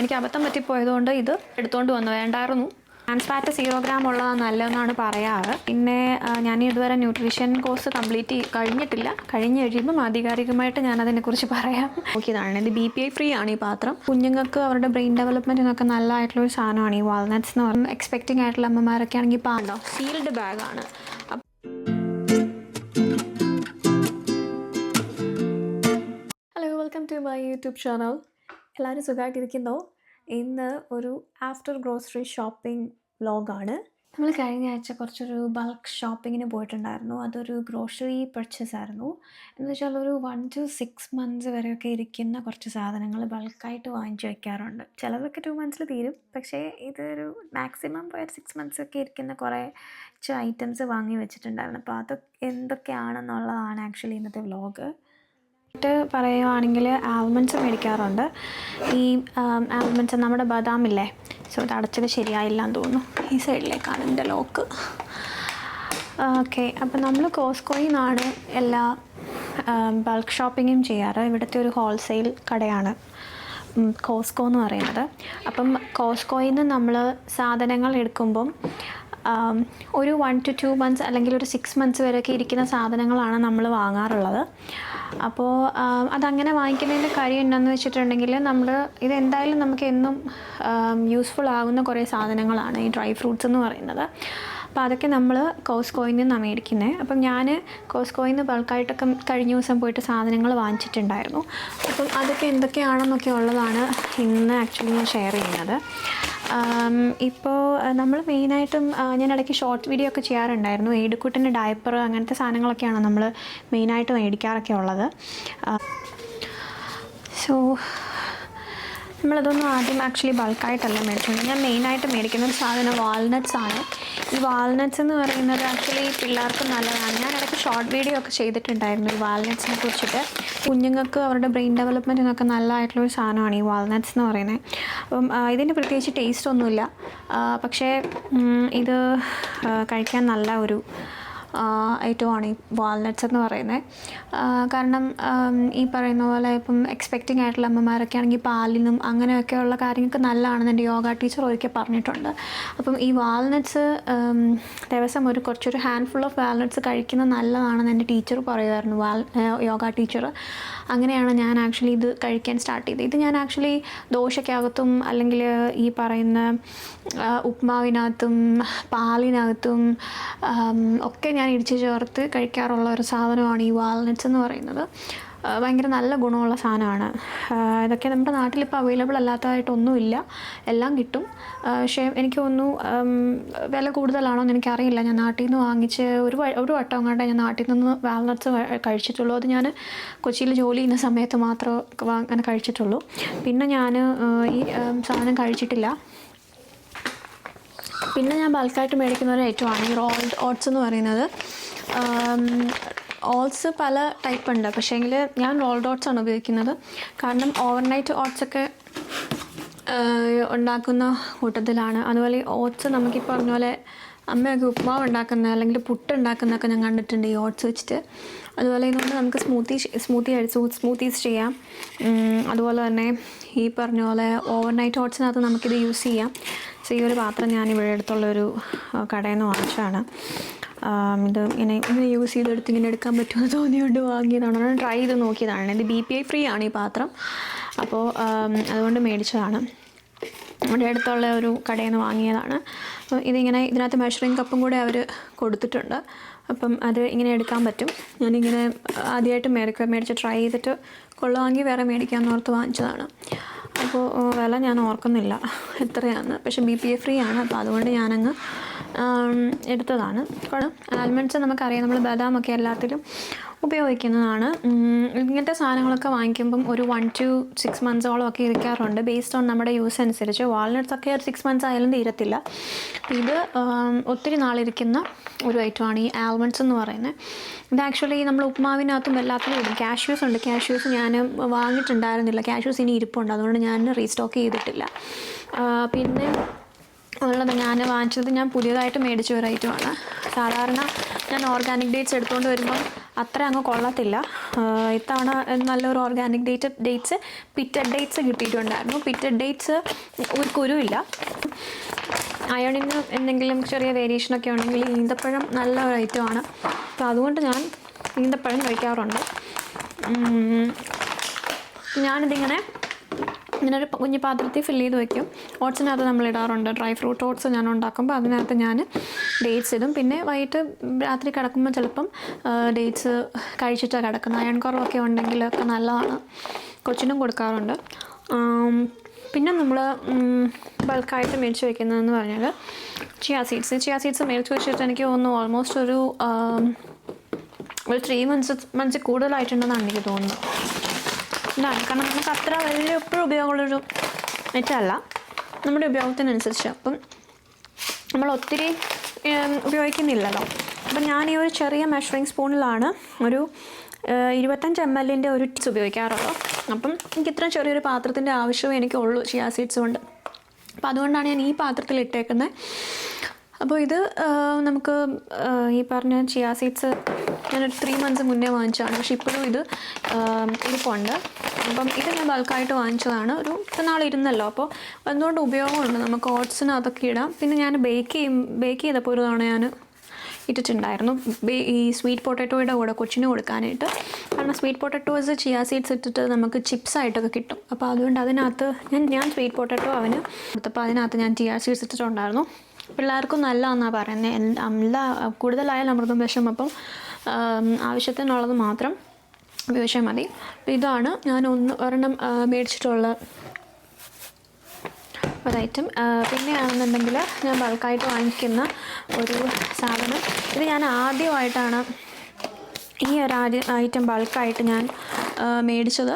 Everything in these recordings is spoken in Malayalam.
എനിക്ക് അബദ്ധം പറ്റിപ്പോയതുകൊണ്ട് ഇത് എടുത്തുകൊണ്ട് വന്നു, വേണ്ടായിരുന്നു. ട്രാൻസ് ഫാറ്റ് 0 ഗ്രാം ഉള്ളതാണ് നല്ലതെന്നാണ് പറയാറ്. പിന്നെ ഞാൻ ഇതുവരെ ന്യൂട്രീഷൻ കോഴ്സ് കംപ്ലീറ്റ് കഴിഞ്ഞിട്ടില്ല. കഴിഞ്ഞ് കഴിയുമ്പം ആധികാരികമായിട്ട് ഞാനതിനെക്കുറിച്ച് പറയാം. നോക്കിയതാണ്. ഇത് BPI ഫ്രീ ആണ് ഈ പാത്രം. കുഞ്ഞുങ്ങൾക്ക് അവരുടെ ബ്രെയിൻ ഡെവലപ്മെൻറ്റിനൊക്കെ നല്ലതായിട്ടുള്ളൊരു സാധനമാണ് ഈ വാൾനട്ട്സ് എന്ന് പറയുന്നത്. എക്സ്പെക്റ്റിംഗ് ആയിട്ടുള്ള അമ്മമാരൊക്കെ ആണെങ്കിൽ പാണ്ടോ സീൽഡ് ബാഗാണ്. Hello, welcome to my YouTube channel. എല്ലാവരും സുഖമായിട്ടിരിക്കുന്നോ? ഇന്ന് ഒരു ആഫ്റ്റർ ഗ്രോസറി ഷോപ്പിംഗ് വ്ലോഗാണ്. നമ്മൾ കഴിഞ്ഞ ആഴ്ച കുറച്ചൊരു ബൾക്ക് ഷോപ്പിങ്ങിന് പോയിട്ടുണ്ടായിരുന്നു. അതൊരു ഗ്രോസറി പർച്ചേസ് ആയിരുന്നു. എന്ന് വെച്ചാൽ ഒരു 1 to 6 months വരെയൊക്കെ ഇരിക്കുന്ന കുറച്ച് സാധനങ്ങൾ ബൾക്കായിട്ട് വാങ്ങിച്ച് വയ്ക്കാറുണ്ട്. ചിലതൊക്കെ 2 months തീരും, പക്ഷേ ഇതൊരു മാക്സിമം പോയൊരു 6 months ഒക്കെ ഇരിക്കുന്ന കുറേ ഐറ്റംസ് വാങ്ങി വെച്ചിട്ടുണ്ടായിരുന്നു. അപ്പോൾ അത് എന്തൊക്കെയാണെന്നുള്ളതാണ് ആക്ച്വലി ഇന്നത്തെ വ്ലോഗ്. പറയുകയാണെങ്കിൽ ആൽമണ്ട്സ് മേടിക്കാറുണ്ട്. ഈ ആൽമണ്ട്സ് നമ്മുടെ ബദാമില്ലേ, സോ ഇത് അടച്ചത് ശരിയായില്ല എന്ന് തോന്നുന്നു. ഈ സൈഡിലേക്കാണ് എൻ്റെ ലോക്ക്. ഓക്കെ, അപ്പം നമ്മൾ കോസ്കോയിൽ നിന്നാണ് എല്ലാ ബൾക്ക് ഷോപ്പിങ്ങും ചെയ്യാറ്. ഇവിടുത്തെ ഒരു ഹോൾസെയിൽ കടയാണ് കോസ്കോ എന്ന് പറയുന്നത്. അപ്പം കോസ്കോയിൽ നിന്ന് നമ്മൾ സാധനങ്ങൾ എടുക്കുമ്പം ഒരു 1 to 2 months അല്ലെങ്കിൽ ഒരു 6 months വരെയൊക്കെ ഇരിക്കുന്ന സാധനങ്ങളാണ് നമ്മൾ വാങ്ങാറുള്ളത്. അപ്പോൾ അതങ്ങനെ വാങ്ങിക്കുന്നതിൻ്റെ കാര്യം എന്താണെന്ന് വെച്ചിട്ടുണ്ടെങ്കിൽ ഇതെന്തായാലും നമുക്ക് എന്നും യൂസ്ഫുൾ ആകുന്ന കുറേ സാധനങ്ങളാണ് ഈ ഡ്രൈ ഫ്രൂട്ട്സ് എന്ന് പറയുന്നത്. അപ്പോൾ അതൊക്കെ നമ്മൾ കോസ്കോയിൽ നിന്നാണ് മേടിക്കുന്നത്. അപ്പം ഞാൻ കോസ്കോയിൽ നിന്ന് ബൾക്കായിട്ടൊക്കെ കഴിഞ്ഞ ദിവസം പോയിട്ട് സാധനങ്ങൾ വാങ്ങിച്ചിട്ടുണ്ടായിരുന്നു. അപ്പം അതൊക്കെ എന്തൊക്കെയാണെന്നൊക്കെ ഉള്ളതാണ് ഇന്ന് ആക്ച്വലി ഞാൻ ഷെയർ ചെയ്യുന്നത്. ഇപ്പോൾ നമ്മൾ മെയിനായിട്ടും ഞാൻ ഇടയ്ക്ക് ഷോർട്ട് വീഡിയോ ഒക്കെ ചെയ്യാറുണ്ടായിരുന്നു. ഏടുക്കുട്ടിൻ്റെ ഡയപ്പർ അങ്ങനത്തെ സാധനങ്ങളൊക്കെയാണ് നമ്മൾ മെയിനായിട്ട് മേടിക്കാറൊക്കെ ഉള്ളത്. സോ നമ്മളതൊന്നും ആദ്യം ആക്ച്വലി ബൾക്കായിട്ടല്ല മേടിച്ചുകൊണ്ട് ഞാൻ മെയിനായിട്ട് മേടിക്കുന്ന ഒരു സാധനം വാൾനട്ട്സ് ആണ്. ഈ വാൾനട്ട്സ് എന്ന് പറയുന്നത് ആക്ച്വലി പിള്ളേർക്ക് നല്ലതാണ്. ഞാൻ ഇടയ്ക്ക് ഷോർട്ട് വീഡിയോ ഒക്കെ ചെയ്തിട്ടുണ്ടായിരുന്നു ഈ വാൾനട്ട്സിനെ കുറിച്ചിട്ട്. കുഞ്ഞുങ്ങൾക്ക് അവരുടെ ബ്രെയിൻ ഡെവലപ്മെൻറ്റിനൊക്കെ നല്ലതായിട്ടുള്ളൊരു സാധനമാണ് ഈ വാൾനട്ട്സ് എന്ന് പറയുന്നത്. അപ്പം ഇതിന് പ്രത്യേകിച്ച് ടേസ്റ്റ് ഒന്നുമില്ല, പക്ഷേ ഇത് കഴിക്കാൻ നല്ല ഒരു ഐറ്റമാണ് ഈ വാൾനട്ട്സ് എന്ന് പറയുന്നത്. കാരണം ഈ പറയുന്ന പോലെ ഇപ്പം എക്സ്പെക്റ്റിംഗ് ആയിട്ടുള്ള അമ്മമാരൊക്കെ ആണെങ്കിൽ പാലിനും അങ്ങനെയൊക്കെയുള്ള കാര്യങ്ങൾക്ക് നല്ലതാണെന്ന് എൻ്റെ യോഗ ടീച്ചർ ഒരിക്കൽ പറഞ്ഞിട്ടുണ്ട്. അപ്പം ഈ വാൾനട്ട്സ് ദിവസം കുറച്ചൊരു ഹാൻഡ്ഫുൾ ഓഫ് വാൾനട്ട്സ് കഴിക്കുന്നത് നല്ലതാണെന്ന് എൻ്റെ ടീച്ചർ പറയുമായിരുന്നു, യോഗ ടീച്ചർ. അങ്ങനെയാണ് ഞാൻ ആക്ച്വലി ഇത് കഴിക്കാൻ സ്റ്റാർട്ട് ചെയ്തത്. ഇത് ഞാൻ ആക്ച്വലി ദോശയ്ക്കകത്തും അല്ലെങ്കിൽ ഈ പറയുന്ന ഉപ്മാവിനകത്തും പാലിനകത്തും ഒക്കെ ഞാൻ ഇടിച്ച് ചേർത്ത് കഴിക്കാറുള്ള ഒരു സാധനമാണ് ഈ വാൾനട്ട്സ് എന്ന് പറയുന്നത്. ഭയങ്കര നല്ല ഗുണമുള്ള സാധനമാണ്. ഇതൊക്കെ നമ്മുടെ നാട്ടിലിപ്പോൾ അവൈലബിൾ അല്ലാത്തതായിട്ടൊന്നുമില്ല, എല്ലാം കിട്ടും. പക്ഷേ എനിക്ക് തോന്നുന്നു വില കൂടുതലാണോ എന്ന് എനിക്കറിയില്ല. ഞാൻ നാട്ടിൽ നിന്ന് വാങ്ങിച്ച് ഒരു വട്ടം കണ്ടേ ഞാൻ നാട്ടിൽ നിന്ന് വാൾനട്ട്സ് കഴിച്ചിട്ടുള്ളൂ. അത് ഞാൻ കൊച്ചിയിൽ ജോലി ചെയ്യുന്ന സമയത്ത് മാത്രം അങ്ങനെ കഴിച്ചിട്ടുള്ളൂ. പിന്നെ ഞാൻ ഈ സാധനം കഴിച്ചിട്ടില്ല. പിന്നെ ഞാൻ ബൾക്കായിട്ട് മേടിക്കുന്ന ഒരു ഐറ്റമാണ് ഈ റോൾഡ് ഓട്സ് എന്ന് പറയുന്നത്. ഓട്സ് പല ടൈപ്പ് ഉണ്ട്, പക്ഷേങ്കിൽ ഞാൻ റോൾഡ് ഓട്സ് ആണ് ഉപയോഗിക്കുന്നത്. കാരണം ഓവർനൈറ്റ് ഓട്സൊക്കെ ഉണ്ടാക്കുന്ന കൂട്ടത്തിലാണ്. അതുപോലെ ഓട്സ് നമുക്കീ പറഞ്ഞ പോലെ അമ്മയൊക്കെ ഉപ്മാവ് ഉണ്ടാക്കുന്ന അല്ലെങ്കിൽ പുട്ട് ഉണ്ടാക്കുന്നതൊക്കെ ഞാൻ കണ്ടിട്ടുണ്ട് ഈ ഓട്സ് വെച്ചിട്ട്. അതുപോലെ ഇതുകൊണ്ട് നമുക്ക് സ്മൂത്തീസ് ചെയ്യാം. അതുപോലെ തന്നെ ഈ പറഞ്ഞ പോലെ ഓവർനൈറ്റ് ഓട്സിനകത്ത് നമുക്കിത് യൂസ് ചെയ്യാം. സോ ഈ ഒരു പാത്രം ഞാൻ ഇവിടെ അടുത്തുള്ളൊരു കടയിൽ നിന്ന് വാങ്ങിച്ചതാണ്. ഇത് ഇങ്ങനെ യൂസ് ചെയ്തെടുത്ത് ഇങ്ങനെ എടുക്കാൻ പറ്റുമെന്ന് തോന്നിയുകൊണ്ട് വാങ്ങിയതാണ്. ഞാൻ ട്രൈ ചെയ്ത് നോക്കിയതാണ്. ഇത് BPI ഫ്രീ ആണ് ഈ പാത്രം, അപ്പോൾ അതുകൊണ്ട് മേടിച്ചതാണ്. നമ്മുടെ അടുത്തുള്ള ഒരു കടയിൽ നിന്ന് വാങ്ങിയതാണ്. അപ്പോൾ ഇതിനകത്ത് മെഷറിംഗ് കപ്പും കൂടെ അവർ കൊടുത്തിട്ടുണ്ട്. അപ്പം അത് ഇങ്ങനെ എടുക്കാൻ പറ്റും. ഞാനിങ്ങനെ ആദ്യമായിട്ട് മേടിച്ച് ട്രൈ ചെയ്തിട്ട് കൊള്ളാമെങ്കിൽ വേറെ മേടിക്കാമെന്ന് ഓർത്ത് വാങ്ങിച്ചതാണ്. അപ്പോൾ വില ഞാൻ ഓർക്കുന്നില്ല എത്രയാണ്, പക്ഷേ BPI ഫ്രീ ആണ്. അപ്പോൾ അതുകൊണ്ട് ഞാനങ്ങ് എടുത്തതാണ്. ആൽമണ്ട്സ് നമുക്കറിയാം, നമ്മൾ ബദാമൊക്കെ എല്ലാത്തിലും ഉപയോഗിക്കുന്നതാണ്. ഇങ്ങനത്തെ സാധനങ്ങളൊക്കെ വാങ്ങിക്കുമ്പം ഒരു 1 to 6 months ഒക്കെ ഇരിക്കാറുണ്ട്, ബേസ്ഡ് ഓൺ നമ്മുടെ യൂസ് അനുസരിച്ച്. വാൾനട്ട്സ് ഒക്കെ ഒരു 6 months ആയാലും തീരത്തില്ല. ഇത് ഒത്തിരി നാളിരിക്കുന്ന ഒരു ഐറ്റമാണ് ഈ ആൽമണ്ട്സ് എന്ന് പറയുന്നത്. ഇത് ആക്ച്വലി നമ്മൾ ഉപ്മാവിനകത്തും എല്ലാത്തിലും ഇടും. കാഷ്യൂസ് ഉണ്ട്. കാഷ്യൂസ് ഞാൻ വാങ്ങിയിട്ടുണ്ടായിരുന്നില്ല. കാഷ്യൂസ് ഇനി ഇരിപ്പുണ്ട്, അതുകൊണ്ട് ഞാൻ റീസ്റ്റോക്ക് ചെയ്തിട്ടില്ല. പിന്നെ ഉള്ളത് ഞാൻ വാങ്ങിച്ചത് ഞാൻ പുതിയതായിട്ട് മേടിച്ച ഒരു ഐറ്റമാണ്. സാധാരണ ഞാൻ ഓർഗാനിക് ഡേറ്റ്സ് എടുത്തുകൊണ്ട് വരുമ്പം അത്ര അങ്ങ് കൊള്ളത്തില്ല. ഇത്തവണ നല്ലൊരു ഓർഗാനിക് ഡേറ്റ്സ് പിറ്റഡ് ഡേറ്റ്സ് കിട്ടിയിട്ടുണ്ടായിരുന്നു. പിറ്റഡ് ഡേറ്റ്സ് ഒരു കുരുവില്ല. അയണിന് എന്തെങ്കിലും ചെറിയ വേരിയേഷനൊക്കെ ഉണ്ടെങ്കിൽ ഈന്തപ്പഴം നല്ല ഒരു ഐറ്റമാണ്. അപ്പോൾ അതുകൊണ്ട് ഞാൻ ഈന്തപ്പഴം കഴിക്കാറുണ്ട്. ഞാനിതിങ്ങനെ ഒരു കുഞ്ഞു പാത്രത്തിൽ ഫില്ല് ചെയ്ത് വയ്ക്കും. ഓട്സിനകത്ത് നമ്മൾ ഇടാറുണ്ട്. ഡ്രൈ ഫ്രൂട്ട് ഓട്സ് ഞാൻ ഉണ്ടാക്കുമ്പോൾ അതിനകത്ത് ഞാൻ ഡേറ്റ്സ് ഇടും. പിന്നെ വൈകിട്ട് രാത്രി കിടക്കുമ്പോൾ ചിലപ്പം ഡേറ്റ്സ് കഴിച്ചിട്ടാണ് കിടക്കുന്നത്. അയൺ കുറവൊക്കെ ഉണ്ടെങ്കിലൊക്കെ നല്ലതാണ്. കൊച്ചിനും കൊടുക്കാറുണ്ട്. പിന്നെ നമ്മൾ ബൾക്കായിട്ട് മേടിച്ച് വയ്ക്കുന്നതെന്ന് പറഞ്ഞാൽ ചിയാ സീഡ്സ് മേടിച്ച് വെച്ചിട്ട് എനിക്ക് തോന്നുന്നു ഓൾമോസ്റ്റ് ഒരു 3 months കൂടുതലായിട്ടുണ്ടെന്നാണ് എനിക്ക് തോന്നുന്നു. ഇതാണ് കാരണം നമുക്ക് അത്ര വലിയ എപ്പോഴും ഉപയോഗമുള്ളൊരു ഐറ്റമല്ല, നമ്മുടെ ഉപയോഗത്തിനനുസരിച്ച്. അപ്പം നമ്മൾ ഒത്തിരി ഉപയോഗിക്കുന്നില്ലല്ലോ. അപ്പം ഞാൻ ഈ ഒരു ചെറിയ മെഷറിങ് സ്പൂണിലാണ് ഒരു 25 ml ഒരു ടിപ്സ് ഉപയോഗിക്കാറുള്ളൂ. അപ്പം എനിക്ക് ഇത്രയും ചെറിയൊരു പാത്രത്തിൻ്റെ ആവശ്യമേ എനിക്കുള്ളൂ ചിയാ സീഡ്സ് കൊണ്ട്. അപ്പം അതുകൊണ്ടാണ് ഞാൻ ഈ പാത്രത്തിൽ ഇട്ടേക്കുന്നത്. അപ്പോൾ ഇത് നമുക്ക് ഈ പറഞ്ഞ ചിയാ സീഡ്സ് ഞാനൊരു 3 months മുന്നേ വാങ്ങിച്ചതാണ്. പക്ഷേ ഇപ്പോഴും ഇത് ഇരിപ്പുണ്ട്. അപ്പം ഇത് ഞാൻ ബൾക്കായിട്ട് വാങ്ങിച്ചതാണ്. ഒരു നാൾ ഇരുന്നല്ലോ, അപ്പോൾ അതുകൊണ്ട് ഉപയോഗമുണ്ട്. നമുക്ക് ഓട്സിനകത്തൊക്കെ ഇടാം. പിന്നെ ഞാൻ ബേക്ക് ചെയ്തപ്പോൾ ഒരു തവണ ഞാൻ ഇട്ടിട്ടുണ്ടായിരുന്നു ഈ സ്വീറ്റ് പൊട്ടാറ്റോയുടെ കൂടെ കൊച്ചിന് കൊടുക്കാനായിട്ട്. കാരണം സ്വീറ്റ് പൊട്ടാറ്റോസ് ചിയാ സീഡ്സ് ഇട്ടിട്ട് നമുക്ക് ചിപ്സായിട്ടൊക്കെ കിട്ടും. അപ്പോൾ അതുകൊണ്ട് അതിനകത്ത് ഞാൻ സ്വീറ്റ് പൊട്ടാറ്റോ അവന് കൊടുത്തപ്പോൾ അതിനകത്ത് ഞാൻ ചിയാ സീഡ്സ് ഇട്ടിട്ടുണ്ടായിരുന്നു. പിള്ളേർക്കും നല്ലതാണെന്നാണ് പറയുന്നത്. കൂടുതലായാലും അമൃതം വിഷം. അപ്പം ആവശ്യത്തിനുള്ളത് മാത്രം ഉപയോഗിച്ചാൽ മതി. ഇതാണ് ഞാൻ ഒരെണ്ണം മേടിച്ചിട്ടുള്ള ഒരൈറ്റം. പിന്നെയാണെന്നുണ്ടെങ്കിൽ ഞാൻ ബൾക്കായിട്ട് വാങ്ങിക്കുന്ന ഒരു സാധനം, ഇത് ഞാൻ ആദ്യമായിട്ടാണ് ഈ ഒരു ഐറ്റം ബൾക്കായിട്ട് ഞാൻ മേടിച്ചത്.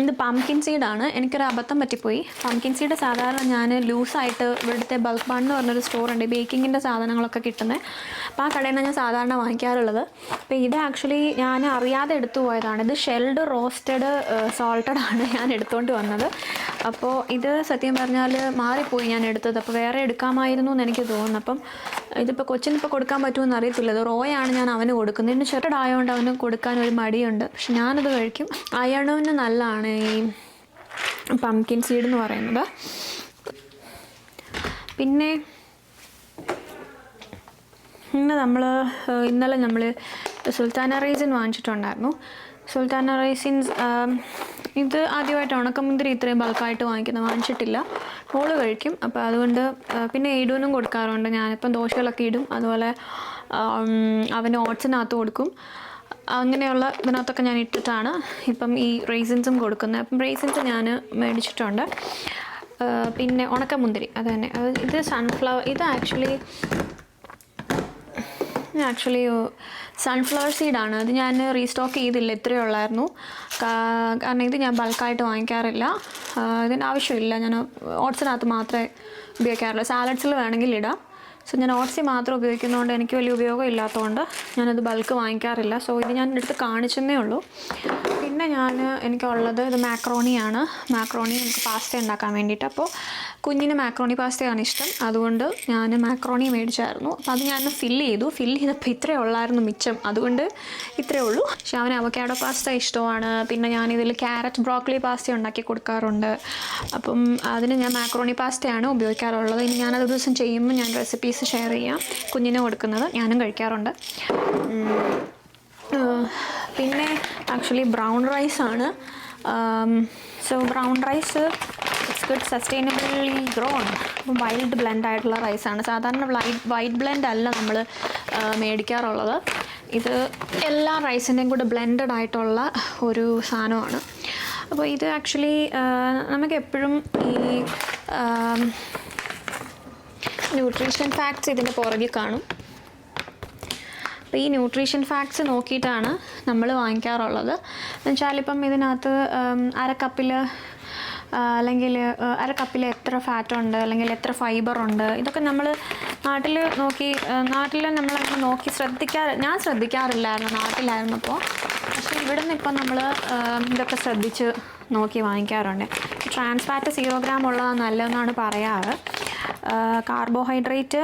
ഇത് പംകിൻ സീഡാണ്. എനിക്കൊരു അബദ്ധം പറ്റിപ്പോയി. പംകിൻ സീഡ് സാധാരണ ഞാൻ ലൂസായിട്ട് ഇവിടുത്തെ ബൾക്ക് ബൺ എന്ന് പറഞ്ഞൊരു സ്റ്റോറുണ്ട്, ബേക്കിങ്ങിൻ്റെ സാധനങ്ങളൊക്കെ കിട്ടുന്നത്. അപ്പോൾ ആ കടയിൽ നിന്ന് ഞാൻ സാധാരണ വാങ്ങിക്കാറുള്ളത്. അപ്പോൾ ഇത് ആക്ച്വലി ഞാൻ അറിയാതെ എടുത്തു പോയതാണ്. ഇത് ഷെൽഡ് റോസ്റ്റഡ് സോൾട്ടഡ് ആണ് ഞാൻ എടുത്തുകൊണ്ട് വന്നത്. അപ്പോൾ ഇത് സത്യം പറഞ്ഞാൽ മാറിപ്പോയി ഞാൻ എടുത്തത്. അപ്പോൾ വേറെ എടുക്കാമായിരുന്നു എന്ന് എനിക്ക് തോന്നുന്നു. അപ്പം ഇതിപ്പോൾ കൊച്ചിനിപ്പോൾ കൊടുക്കാൻ പറ്റുമെന്ന് അറിയത്തില്ല. ഇത് റോയാണ് ഞാൻ അവന് കൊടുക്കുന്നത്. ഇതിന് ചെറുതായതുകൊണ്ട് അവന് കൊടുക്കാൻ ഒരു മടിയുണ്ട്. പക്ഷെ ഞാനത് കഴിക്കും. അയണിന് നല്ലതാണ് ഈ പംകിൻ സീഡ് എന്ന് പറയുന്നത്. പിന്നെ ഇന്നലെ നമ്മൾ സുൽത്താന റൈസിൻ വാങ്ങിച്ചിട്ടുണ്ടായിരുന്നു. സുൽത്താന റൈസിൻസ് ഇത് ആദ്യമായിട്ട് ഉണക്കമുന്തിരി ഇത്രയും ബൾക്കായിട്ട് വാങ്ങിച്ചിട്ടില്ല. മോള് കഴിക്കും. അപ്പോൾ അതുകൊണ്ട് പിന്നെ എയ്ഡൂനും കൊടുക്കാറുണ്ട്. ഞാനിപ്പം ദോശകളൊക്കെ ഇടും. അതുപോലെ അവന് ഓട്സിനകത്ത് കൊടുക്കും. അങ്ങനെയുള്ള ഇതിനകത്തൊക്കെ ഞാൻ ഇട്ടിട്ടാണ് ഇപ്പം ഈ റൈസിൻസും കൊടുക്കുന്നത്. അപ്പം റൈസിൻസ് ഞാൻ മേടിച്ചിട്ടുണ്ട്. പിന്നെ ഉണക്കമുന്തിരി അത് തന്നെ. ഇത് സൺഫ്ലവർ. ഇത് ആക്ച്വലി സൺഫ്ലവർ സീഡാണ്. അത് ഞാൻ റീസ്റ്റോക്ക് ചെയ്തില്ല, ഇത്രയേ ഉള്ളായിരുന്നു. കാരണം ഇത് ഞാൻ ബൾക്കായിട്ട് വാങ്ങിക്കാറില്ല. ഇതിന് ആവശ്യമില്ല. ഞാൻ ഓട്സിനകത്ത് മാത്രമേ ഉപയോഗിക്കാറുള്ളൂ. സാലഡ്സിൽ വേണമെങ്കിൽ ഇടാം. സോ ഞാൻ ഓട്സിൽ മാത്രം ഉപയോഗിക്കുന്നതുകൊണ്ട് എനിക്ക് വലിയ ഉപയോഗം ഇല്ലാത്തതുകൊണ്ട് ഞാനത് ബൾക്ക് വാങ്ങിക്കാറില്ല. സോ ഇത് ഞാൻ എടുത്ത് കാണിച്ചെന്നേ ഉള്ളൂ. പിന്നെ എനിക്കുള്ളത് ഇത് മാക്രോണിയാണ്. മാക്രോണി നമുക്ക് പാസ്ത ഉണ്ടാക്കാൻ വേണ്ടിയിട്ട്. അപ്പോൾ കുഞ്ഞിന് മാക്രോണി പാസ്തയാണ് ഇഷ്ടം. അതുകൊണ്ട് ഞാൻ മാക്രോണി മേടിച്ചായിരുന്നു. അപ്പോൾ അത് ഞാൻ ഫില്ല് ചെയ്തപ്പോൾ ഇത്രയേ ഉള്ളായിരുന്നു മിച്ചം. അതുകൊണ്ട് ഇത്രയേ ഉള്ളൂ. പക്ഷേ അവന് അവക്കാഡോ പാസ്ത ഇഷ്ടമാണ്. പിന്നെ ഞാനിതിൽ ക്യാരറ്റ് ബ്രോക്കലി പാസ്ത ഉണ്ടാക്കി കൊടുക്കാറുണ്ട്. അപ്പം അതിന് ഞാൻ മാക്രോണി പാസ്തയാണ് ഉപയോഗിക്കാറുള്ളത്. ഇനി ഞാനത് ദിവസം ചെയ്യുമ്പോൾ ഞാൻ റെസിപ്പീസ് ഷെയർ ചെയ്യാം. കുഞ്ഞിന് കൊടുക്കുന്നത് ഞാനും കഴിക്കാറുണ്ട്. പിന്നെ ആക്ച്വലി ബ്രൗൺ റൈസാണ്. So brown rice it's good sustainably grown. അപ്പം വൈൽഡ് ബ്ലെൻഡ് ആയിട്ടുള്ള റൈസാണ്. സാധാരണ വൈറ്റ് ബ്ലെൻഡ് അല്ല നമ്മൾ മേടിക്കാറുള്ളത്. ഇത് എല്ലാ റൈസിൻ്റെയും കൂടെ ബ്ലെൻഡഡ് ആയിട്ടുള്ള ഒരു സാധനമാണ്. അപ്പോൾ ഇത് ആക്ച്വലി നമുക്ക് എപ്പോഴും ഈ ന്യൂട്രീഷൻ ഫാക്ട്സ് ഇതിൻ്റെ പുറകിൽ കാണും. അപ്പോൾ ഈ ന്യൂട്രീഷൻ ഫാക്ട്സ് നോക്കിയിട്ടാണ് നമ്മൾ വാങ്ങിക്കാറുള്ളത്. എന്നുവെച്ചാൽ ഇപ്പം ഇതിനകത്ത് അല്ലെങ്കിൽ അര കപ്പിൽ എത്ര ഫാറ്റുണ്ട്, അല്ലെങ്കിൽ എത്ര ഫൈബറുണ്ട്, ഇതൊക്കെ നമ്മൾ നാട്ടിൽ നമ്മളങ്ങനെ നോക്കി ഞാൻ ശ്രദ്ധിക്കാറില്ലായിരുന്നു നാട്ടിലായിരുന്നപ്പോൾ. പക്ഷേ ഇവിടെ നിന്ന് ഇപ്പം നമ്മൾ ഇതൊക്കെ ശ്രദ്ധിച്ച് നോക്കി വാങ്ങിക്കാറുണ്ട്. ട്രാൻസ് ഫാറ്റ് 0 gram ഉള്ളതാണ് നല്ലതെന്നാണ് പറയാറ്. കാർബോഹൈഡ്രേറ്റ്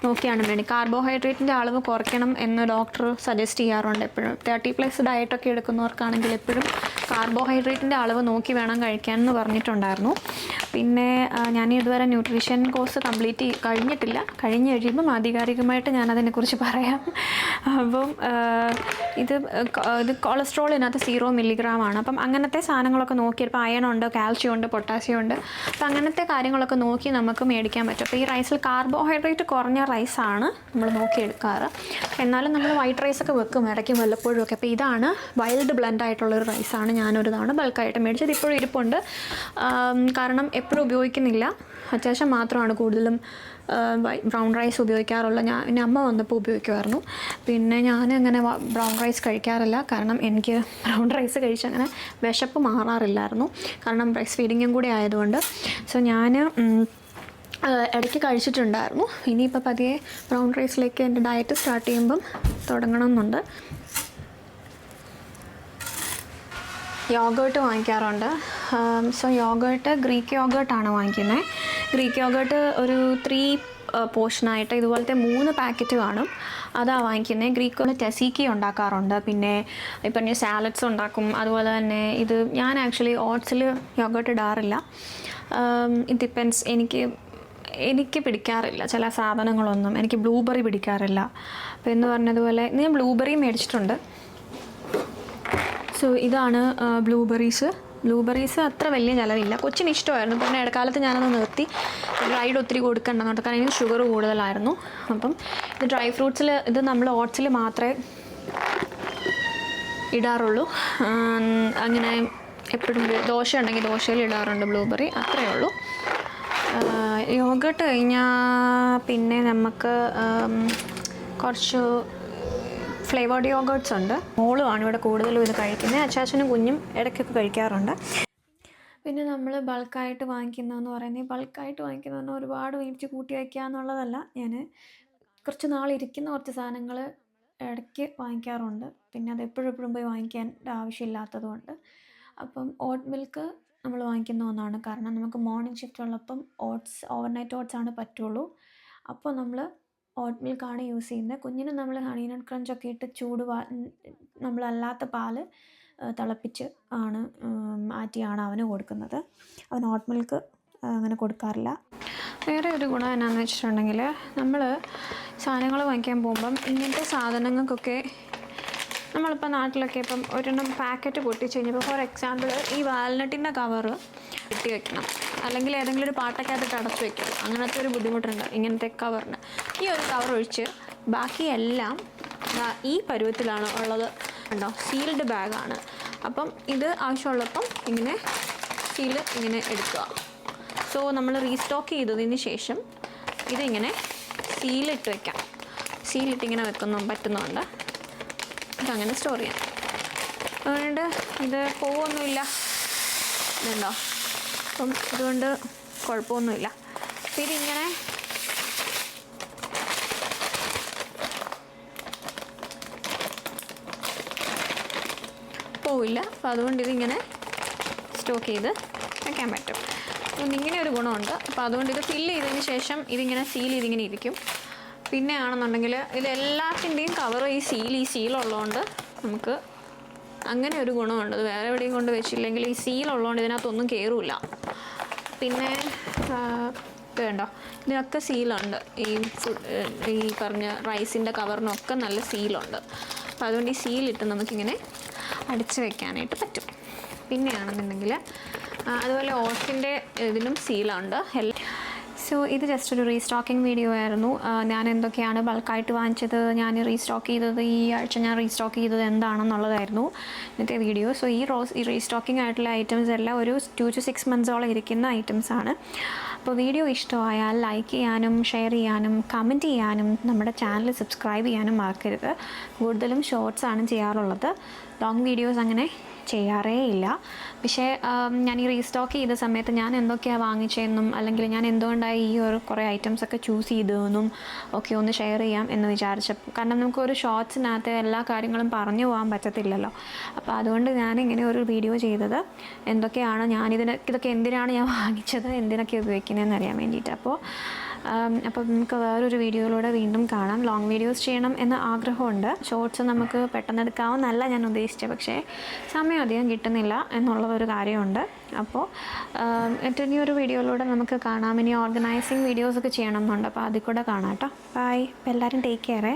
നോക്കിയാണ് വേണ്ടി. കാർബോഹൈഡ്രേറ്റിൻ്റെ അളവ് കുറയ്ക്കണം എന്ന് ഡോക്ടർ സജസ്റ്റ് ചെയ്യാറുണ്ട് എപ്പോഴും. 30+ ഡയറ്റൊക്കെ എടുക്കുന്നവർക്കാണെങ്കിൽ എപ്പോഴും കാർബോഹൈഡ്രേറ്റിൻ്റെ അളവ് നോക്കി വേണം കഴിക്കാൻ എന്ന് പറഞ്ഞിട്ടുണ്ടായിരുന്നു. പിന്നെ ഞാൻ ഇതുവരെ ന്യൂട്രീഷൻ കോഴ്സ് കംപ്ലീറ്റ് കഴിഞ്ഞിട്ടില്ല. കഴിഞ്ഞ് കഴിയുമ്പം ആധികാരികമായിട്ട് ഞാനതിനെക്കുറിച്ച് പറയാം. അപ്പം ഇത് കൊളസ്ട്രോൾ ഇതിനകത്ത് 0 മില്ലിഗ്രാമാണ്. അപ്പം അങ്ങനത്തെ സാധനങ്ങളൊക്കെ നോക്കി, ഇപ്പോൾ അയൺ ഉണ്ട്, കാൽഷ്യം ഉണ്ട്, പൊട്ടാസ്യം ഉണ്ട്. അപ്പം അങ്ങനത്തെ കാര്യങ്ങളൊക്കെ നോക്കി നമുക്ക് മേടിക്കാൻ പറ്റും. അപ്പോൾ ഈ റൈസിൽ കാർബോഹൈഡ്രേറ്റ് കുറഞ്ഞ റൈസാണ് നമ്മൾ നോക്കിയെടുക്കാറ്. എന്നാലും നമ്മൾ വൈറ്റ് റൈസൊക്കെ വെക്കും ഇടയ്ക്കും വല്ലപ്പോഴും ഒക്കെ. അപ്പോൾ ഇതാണ് വൈൽഡ് ബ്ലെൻഡ് ആയിട്ടുള്ളൊരു റൈസാണ്. ഞാനൊരു തവണ ബൾക്കായിട്ട് മേടിച്ചത്. ഇപ്പോഴും ഇരിപ്പുണ്ട്. കാരണം എപ്പോഴും ഉപയോഗിക്കുന്നില്ല, അത്യാവശ്യം മാത്രമാണ് കൂടുതലും ബ്രൗൺ റൈസ് ഉപയോഗിക്കാറുള്ള. എൻ്റെ അമ്മ വന്നപ്പോൾ ഉപയോഗിക്കുമായിരുന്നു. പിന്നെ ഞാൻ അങ്ങനെ ബ്രൗൺ റൈസ് കഴിക്കാറില്ല. കാരണം എനിക്ക് ബ്രൗൺ റൈസ് കഴിച്ച് അങ്ങനെ വിശപ്പ് മാറാറില്ലായിരുന്നു. കാരണം ബ്രസ്റ്റ് ഫീഡിങ്ങും കൂടി ആയതുകൊണ്ട്. സോ ഞാൻ ഇടയ്ക്ക് കഴിച്ചിട്ടുണ്ടായിരുന്നു. ഇനിയിപ്പോൾ പതിയെ ബ്രൗൺ റൈസിലേക്ക് എൻ്റെ ഡയറ്റ് സ്റ്റാർട്ട് ചെയ്യുമ്പം തുടങ്ങണമെന്നുണ്ട്. യോഗേർട്ട് വാങ്ങിക്കാറുണ്ട്. സോ യോഗേർട്ട് ഗ്രീക്ക് യോഗേർട്ടാണ് വാങ്ങിക്കുന്നത്. ഗ്രീക്ക് യോഗേർട്ട് ഒരു 3 പോർഷനായിട്ട് ഇതുപോലത്തെ 3 പാക്കറ്റ് കാണും. അതാണ് വാങ്ങിക്കുന്നത്. ഗ്രീക്ക് ടെസീക്കി ഉണ്ടാക്കാറുണ്ട്. പിന്നെ ഈ പറഞ്ഞ സാലഡ്സ് ഉണ്ടാക്കും. അതുപോലെ തന്നെ ഇത് ഞാൻ ആക്ച്വലി ഓട്സിൽ യോഗേർട്ട് ഇടാറില്ല. It depends. എനിക്ക് പിടിക്കാറില്ല ചില സാധനങ്ങളൊന്നും. എനിക്ക് ബ്ലൂബെറി പിടിക്കാറില്ല. അപ്പോൾ എന്ന് പറഞ്ഞതുപോലെ ഞാൻ ബ്ലൂബെറി മേടിച്ചിട്ടുണ്ട്. സോ ഇതാണ് ബ്ലൂബെറീസ് അത്ര വലിയ ചിലവില്ല. കൊച്ചിന് ഇഷ്ടമായിരുന്നു. പിന്നെ ഇടക്കാലത്ത് ഞാനത് നിർത്തി. ഡ്രൈഡ് ഒത്തിരി കൊടുക്കണ്ടെന്നുണ്ട്. കാരണം ഇതിന് ഷുഗർ കൂടുതലായിരുന്നു. അപ്പം ഇത് ഡ്രൈ ഫ്രൂട്ട്സിൽ ഇത് നമ്മൾ ഓട്സിൽ മാത്രമേ ഇടാറുള്ളൂ. അങ്ങനെ എപ്പോഴും ദോശ ഉണ്ടെങ്കിൽ ദോശയിൽ ഇടാറുണ്ട് ബ്ലൂബെറി. അത്രയേ ഉള്ളൂ. യോഗട്ട് കഴിഞ്ഞാൽ പിന്നെ നമുക്ക് കുറച്ച് ഫ്ലേവേർഡ് യോഗേർട്ട്സ് ഉണ്ട്. മോളുമാണ് ഇവിടെ കൂടുതലും ഇത് കഴിക്കുന്നത്. അച്ചാച്ചനും കുഞ്ഞും ഇടയ്ക്കൊക്കെ കഴിക്കാറുണ്ട്. പിന്നെ നമ്മൾ ബൾക്കായിട്ട് വാങ്ങിക്കുന്നതെന്ന് പറയുന്നത് ഒരുപാട് മേടിച്ച് കൂട്ടി വയ്ക്കുക എന്നുള്ളതല്ല. ഞാൻ കുറച്ച് നാളിരിക്കുന്ന കുറച്ച് സാധനങ്ങൾ ഇടയ്ക്ക് വാങ്ങിക്കാറുണ്ട്. പിന്നെ അത് എപ്പോഴും പോയി വാങ്ങിക്കാൻ ആവശ്യമില്ലാത്തതുകൊണ്ട്. അപ്പം ഓട്ട് മിൽക്ക് നമ്മൾ വാങ്ങിക്കുന്ന ഒന്നാണ്. കാരണം നമുക്ക് മോർണിംഗ് ഷിഫ്റ്റ് ഉള്ളപ്പം ഓവർനൈറ്റ് ഓട്സ് ആണ് പറ്റുള്ളൂ. അപ്പോൾ നമ്മൾ ഓട്ട് മിൽക്കാണ് യൂസ് ചെയ്യുന്നത്. കുഞ്ഞിന് നമ്മൾ ഹണി നട്ട് ക്രഞ്ചൊക്കെ ഇട്ട് നമ്മളല്ലാത്ത പാല് തിളപ്പിച്ച് മാറ്റിയാണ് അവന് കൊടുക്കുന്നത്. അവൻ ഓട്ട് മിൽക്ക് അങ്ങനെ കൊടുക്കാറില്ല. വേറെ ഒരു ഗുണം എന്നാന്ന് വെച്ചിട്ടുണ്ടെങ്കിൽ, നമ്മൾ സാധനങ്ങൾ വാങ്ങിക്കാൻ പോകുമ്പം ഇങ്ങനത്തെ സാധനങ്ങൾക്കൊക്കെ നമ്മളിപ്പോൾ നാട്ടിലൊക്കെ ഇപ്പം ഒരെണ്ണം പാക്കറ്റ് പൊട്ടിച്ച് കഴിഞ്ഞപ്പോൾ ഫോർ എക്സാമ്പിൾ ഈ വാൽനട്ടിൻ്റെ കവറ് കെട്ടി വെക്കണം, അല്ലെങ്കിൽ ഏതെങ്കിലും ഒരു പാട്ടക്കകത്തിട്ട് അടച്ചു വെക്കണം. അങ്ങനത്തെ ഒരു ബുദ്ധിമുട്ടുണ്ട് ഇങ്ങനത്തെ കവറിന്. ഈ ഒരു കവർ ഒഴിച്ച് ബാക്കിയെല്ലാം ഈ പരുവത്തിലാണ് ഉള്ളത്. ഉണ്ടോ, സീൽഡ് ബാഗാണ്. അപ്പം ഇത് ആവശ്യമുള്ളപ്പം ഇങ്ങനെ സീല് ഇങ്ങനെ എടുക്കുക. സോ നമ്മൾ റീസ്റ്റോക്ക് ചെയ്തതിന് ശേഷം ഇതിങ്ങനെ സീലിട്ട് വെക്കാം. സീലിട്ടിങ്ങനെ പറ്റുന്നുണ്ട്. ഇതങ്ങനെ സ്റ്റോർ ചെയ്യാം. അതുകൊണ്ട് ഇത് പോവൊന്നുമില്ല. ഇതുണ്ടോ, അപ്പം ഇതുകൊണ്ട് കുഴപ്പമൊന്നുമില്ല. അപ്പം ഇതിങ്ങനെ പോവില്ല. അപ്പോൾ അതുകൊണ്ട് ഇതിങ്ങനെ സ്റ്റോക്ക് ചെയ്ത് വയ്ക്കാൻ പറ്റും. അപ്പം ഇങ്ങനെ ഒരു ഗുണമുണ്ട്. അപ്പോൾ അതുകൊണ്ട് ഇത് ഫില്ല് ചെയ്തതിന് ശേഷം ഇതിങ്ങനെ സീൽ ചെയ്തിങ്ങനെ ഇരിക്കും. പിന്നെ ആണെന്നുണ്ടെങ്കിൽ ഇതെല്ലാത്തിൻ്റെയും കവർ ഈ സീലുള്ളതുകൊണ്ട് നമുക്ക് അങ്ങനെ ഒരു ഗുണമുണ്ട്. അത് വേറെ എവിടെയും കൊണ്ട് വെച്ചില്ലെങ്കിൽ ഈ സീലുള്ളതുകൊണ്ട് ഇതിനകത്തൊന്നും കയറില്ല. പിന്നെ വേണ്ടോ, ഇതിനൊക്കെ സീലുണ്ട്. ഈ പറഞ്ഞ റൈസിൻ്റെ കവറിനൊക്കെ നല്ല സീലുണ്ട്. അപ്പോൾ അതുകൊണ്ട് ഈ സീലിട്ട് നമുക്കിങ്ങനെ അടിച്ച് വെക്കാനായിട്ട് പറ്റും. പിന്നെയാണെന്നുണ്ടെങ്കിൽ അതുപോലെ ഓട്സിൻ്റെ ഇതിലും സീലുണ്ട്. സോ ഇത് ജസ്റ്റ് ഒരു റീസ്റ്റോക്കിംഗ് വീഡിയോ ആയിരുന്നു. ഞാൻ എന്തൊക്കെയാണ് ബൾക്കായിട്ട് വാങ്ങിച്ചത്, ഞാൻ റീസ്റ്റോക്ക് ചെയ്തത്, ഈ ആഴ്ച ഞാൻ റീസ്റ്റോക്ക് ചെയ്തത് എന്താണെന്നുള്ളതായിരുന്നു ഇന്നത്തെ വീഡിയോ. സോ ഈ റീസ്റ്റോക്കിംഗ് ആയിട്ടുള്ള ഐറ്റംസ് എല്ലാം ഒരു 2 to 6 monthsോളം ഇരിക്കുന്ന ഐറ്റംസാണ്. അപ്പോൾ വീഡിയോ ഇഷ്ടമായാൽ ലൈക്ക് ചെയ്യാനും ഷെയർ ചെയ്യാനും കമൻറ്റ് ചെയ്യാനും നമ്മുടെ ചാനൽ സബ്സ്ക്രൈബ് ചെയ്യാനും മറക്കരുത്. കൂടുതലും ഷോർട്സാണ് ചെയ്യാറുള്ളത്. ലോങ് വീഡിയോസ് അങ്ങനെ ചെയ്യാറേ ഇല്ല. പക്ഷേ ഞാൻ ഈ റീസ്റ്റോക്ക് ചെയ്ത സമയത്ത് ഞാൻ എന്തൊക്കെയാണ് വാങ്ങിച്ചതെന്നും അല്ലെങ്കിൽ ഞാൻ എന്തുകൊണ്ടാണ് ഈ ഒരു കുറേ ഐറ്റംസൊക്കെ ചൂസ് ചെയ്തതെന്നും ഒക്കെ ഒന്ന് ഷെയർ ചെയ്യാം എന്ന് വിചാരിച്ചപ്പോൾ. കാരണം നമുക്കൊരു ഷോർട്സിനകത്ത് എല്ലാ കാര്യങ്ങളും പറഞ്ഞു പോകാൻ പറ്റത്തില്ലല്ലോ. അപ്പോൾ അതുകൊണ്ട് ഞാനിങ്ങനെ ഒരു വീഡിയോ ചെയ്തത് എന്തൊക്കെയാണ് ഇതൊക്കെ എന്തിനാണ് ഞാൻ വാങ്ങിച്ചത്, എന്തിനൊക്കെ ഉപയോഗിക്കുന്നതെന്ന് അറിയാൻ വേണ്ടിയിട്ട്. അപ്പോൾ അപ്പോൾ നമുക്ക് വേറൊരു വീഡിയോയിലൂടെ വീണ്ടും കാണാം. ലോങ് വീഡിയോസ് ചെയ്യണം എന്ന ആഗ്രഹമുണ്ട്. ഷോർട്സ് നമുക്ക് പെട്ടെന്ന് എടുക്കാമെന്നല്ല ഞാൻ ഉദ്ദേശിച്ചത്, പക്ഷേ സമയം അധികം കിട്ടുന്നില്ല എന്നുള്ളതൊരു കാര്യമുണ്ട്. അപ്പോൾ ഇനിയൊരു വീഡിയോയിലൂടെ നമുക്ക് കാണാം. ഇനി ഓർഗനൈസിങ് വീഡിയോസൊക്കെ ചെയ്യണം എന്നുണ്ട്, അപ്പോൾ അതിൽ കൂടെ കാണാം കേട്ടോ. ബൈ. അപ്പോൾ എല്ലാവരും ടേക്ക് കെയറേ.